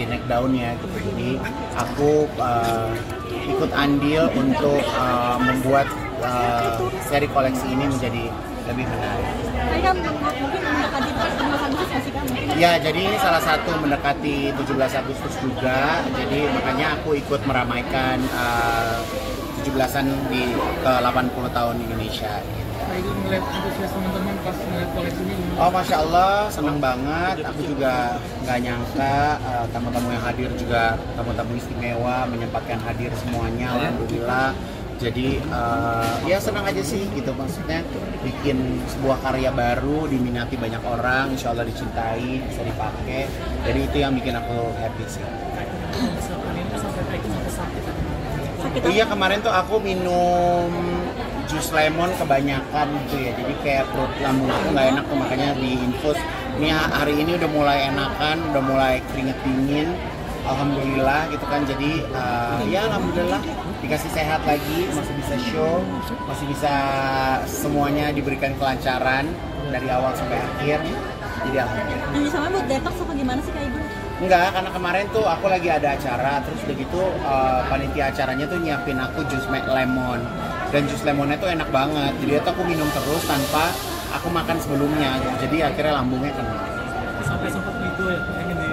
lagi naik daunnya gitu. Jadi aku ikut andil untuk membuat seri koleksi ini menjadi lebih menarik. Saya kan mungkin mendekati 17 Agustus masih kan? Ya, jadi ini salah satu mendekati 17 Agustus juga. Jadi makanya aku ikut meramaikan 17-an di ke-80 tahun Indonesia. Saya ngeliat antusias teman-teman pas ngeliat koleksi ini. Oh, Masya Allah, senang banget. Aku juga nggak nyangka tamu-tamu yang hadir juga tamu-tamu istimewa, menyempatkan hadir semuanya. Alhamdulillah. Jadi ya senang aja sih gitu, maksudnya bikin sebuah karya baru diminati banyak orang, insya Allah dicintai, bisa dipakai. Jadi itu yang bikin aku happy sih. Iya, kemarin tuh aku minum jus lemon kebanyakan gitu ya, jadi kayak perut lambung aku nggak enak tuh, makanya diinfus. Ini hari ini udah mulai enakan, udah mulai keringet dingin. Alhamdulillah gitu kan, jadi ya alhamdulillah dikasih sehat lagi, masih bisa show, masih bisa semuanya diberikan kelancaran dari awal sampai akhir, jadi alhamdulillah. Yang sama buat detox apa gimana sih Kak Igun? Enggak, karena kemarin tuh aku lagi ada acara, terus udah gitu panitia acaranya tuh nyiapin aku jus lemon, dan jus lemonnya tuh enak banget, jadi itu aku minum terus tanpa aku makan sebelumnya, jadi akhirnya lambungnya kena. Sampai sempat itu ya, pengen di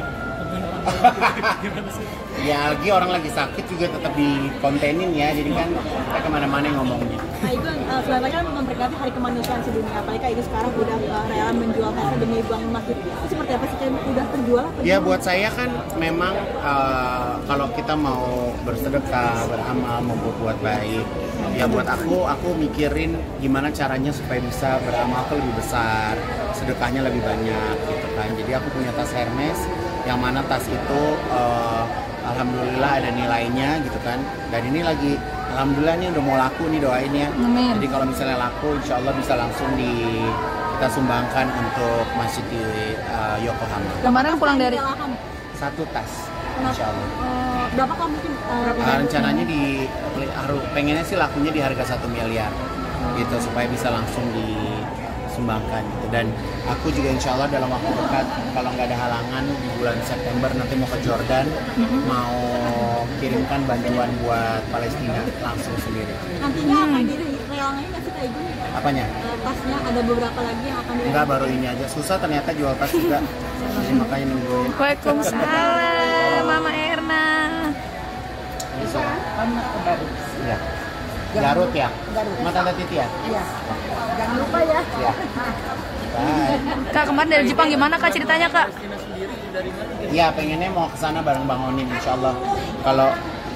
Ya lagi orang lagi sakit juga tetap dikontenin ya, jadi kan kita kemana-mana ngomongnya. Kak Igun, selain kan memperingati Hari Kemanusiaan sedunia, apalagi Kak Igun sekarang udah rela menjual Tesla demi buang lemak itu seperti apa sih? Udah terjual apa? Ya buat saya kan memang kalau kita mau bersedekah, beramal, mau berbuat baik, ya buat aku mikirin gimana caranya supaya bisa beramal tuh lebih besar, sedekahnya lebih banyak gitu kan. Jadi aku punya tas Hermes, yang mana tas itu alhamdulillah ada nilainya gitu kan, dan ini lagi alhamdulillah ini udah mau laku nih, doain ya. Amin. Jadi kalau misalnya laku, insya Allah bisa langsung kita sumbangkan untuk masjid di Yokohama. Kemarin pulang dari Satu tas, insya Allah. Berapa kah mungkin? Rencananya pengennya sih lakunya di harga 1 miliar gitu, supaya bisa langsung disumbangkan gitu. Dan aku juga insya Allah dalam waktu dekat, kalau nggak ada halangan, di bulan September nanti mau ke Jordan, mau kirimkan bantuan buat Palestina langsung sendiri. Nantinya akan direlang nggak sih Kak Igun? Apanya? Tasnya ada beberapa lagi yang akan Enggak, baru ini aja. Susah ternyata jual tas juga. Jadi makanya nungguin. Waalaikumsalam, Mama Erna. Bisa. Iya. Garut ya? Sama Tante Titi ya? Iya. Jangan lupa ya. Iya. Bye. Kak, kemarin dari Jepang gimana Kak ceritanya Kak? Iya, pengennya mau ke sana bareng Bang Onin, insya Allah.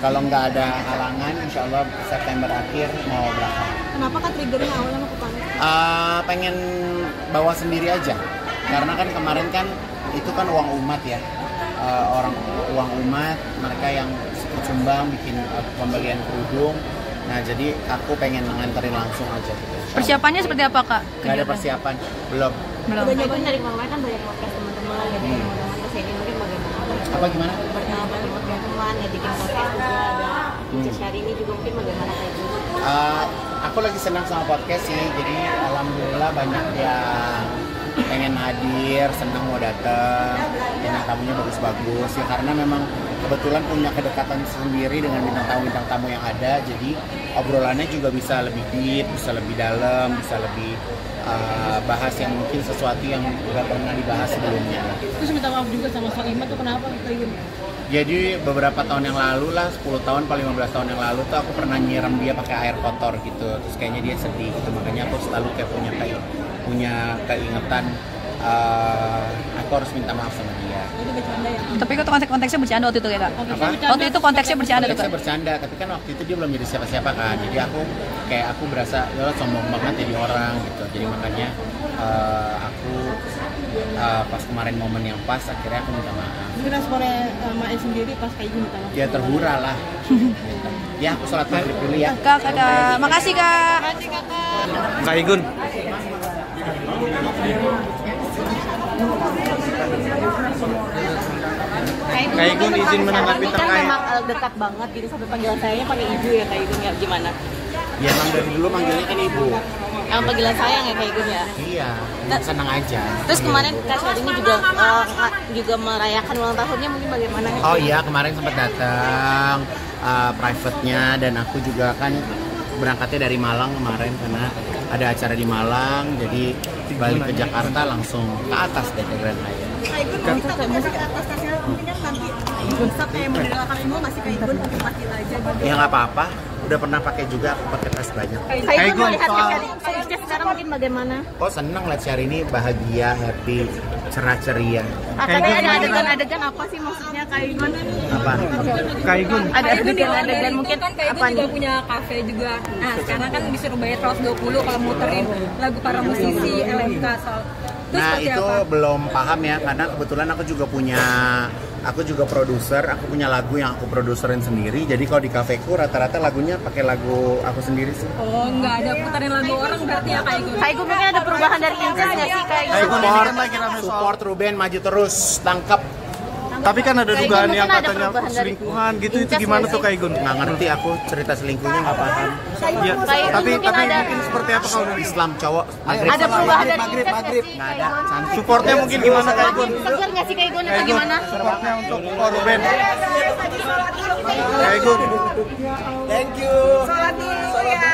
Kalau nggak ada halangan, insya Allah September akhir mau berangkat. Kenapa Kak triggernya awalnya mau ke Paris? Pengen bawa sendiri aja, karena kan kemarin kan itu kan uang umat ya, uang umat mereka yang sumbang bikin pembelian kerudung. Nah jadi aku pengen nganterin langsung aja gitu. Persiapannya seperti apa Kak? Nggak ada persiapan, belum. Udah nyobain dari kemarin kan banyak podcast teman-teman ya, teman-teman kesini mungkin bagaimana? Apa gimana? Banyak teman-teman ya bikin podcast juga ada. Hari ini juga mungkin bagaimana Kak Igun? Aku lagi senang sama podcast sih, jadi alhamdulillah banyak yang pengen hadir, senang mau datang, bintang tamunya bagus-bagus ya, karena memang kebetulan punya kedekatan sendiri dengan bintang tamu yang ada, jadi obrolannya juga bisa lebih deep, bisa lebih dalam, bisa lebih bahas yang mungkin sesuatu yang nggak pernah dibahas sebelumnya. Terus minta maaf juga sama Soima tuh kenapa Kak Igun? Jadi beberapa tahun yang lalu lah, 10 tahun, 15 tahun yang lalu tuh aku pernah nyiram dia pakai air kotor gitu. Terus kayaknya dia sedih gitu, makanya aku selalu kayak punya keingetan aku harus minta maaf sama dia. Jadi bercanda ya? Tapi itu konteksnya bercanda waktu itu ya Kak? Apa? Waktu itu konteksnya bercanda tuh Kak? Konteksnya bercanda, tapi kan waktu itu dia belum jadi siapa-siapa kan. Jadi aku berasa ya sombong banget jadi orang gitu. Jadi makanya aku pas kemarin momen yang pas akhirnya aku minta maaf. Mungkin responnya Mae sendiri pas Kak Igun minta maaf? Ya terhura lah. Gitu. Ya aku sholat maghrib dulu ya. Kak, makasih Kak. Kak Igun. Kak Igun izin menanggapi kan terkait. memang dekat banget gitu sampai panggilan sayanya pakai ibu ya Kak Igun ya gimana? Ya emang dari dulu manggilnya kan ibu. Emang panggilan sayang ya kayak Gun ya. Iya, senang aja. Terus kemarin Kak Syahrini juga merayakan ulang tahunnya, mungkin bagaimana? Oh iya, kemarin sempat datang private-nya, dan aku juga kan berangkatnya dari Malang kemarin karena ada acara di Malang, jadi balik ke Jakarta langsung ke atas deh ke Grand Hyatt. Kak Igun, kita masih ke atas tasnya, mungkin kan nanti bisa kayak model semua masih Kak Igun untuk pakai aja gitu. Ya nggak apa-apa, udah pernah pakai juga, aku pakai tas banyak. Kak Igun mau lihat Syahrini sekarang mungkin bagaimana? Oh seneng lihat Syahrini bahagia, happy, cerah ceria. Katanya ada adegan-adegan apa sih maksudnya Kak Igun? Apa? Kak Igun. Ada adegan mungkin kan Kak apa Igun juga nih? punya kafe juga. Nah sekarang kan disuruh bayar 120 kalau muterin lagu para musisi LMK soal. Terus Nah seperti itu apa? belum paham ya, karena kebetulan aku juga produser, aku punya lagu yang aku produserin sendiri. Jadi kalau di kafeku rata-rata lagunya pakai lagu aku sendiri sih. Oh nggak ada putarin lagu orang berarti ya Kak Igun? Kak Igun mungkin ada perubahan dari Inces nggak sih Kak Igun? Support Ruben maju terus, tangkap. Tapi kan ada Kak Igun dugaan mungkin yang ada katanya perubahan dari selingkuhan gitu, itu Incas gimana nggak tuh sih? Kak Igun? Nggak ngerti aku cerita selingkuhnya nggak paham. Iya, Kak Igun tapi mungkin ada mungkin seperti apa kalau dari Islam cowok, maghrib. ada perubahan dari Inces nggak sih Nggak Kak ada. Igun? Cantik. supportnya mungkin gimana Kak Igun? Seger nggak sih Kak Igun atau gimana? Supportnya untuk Ruben. Kak Igun. Thank you. Sholat dulu ya.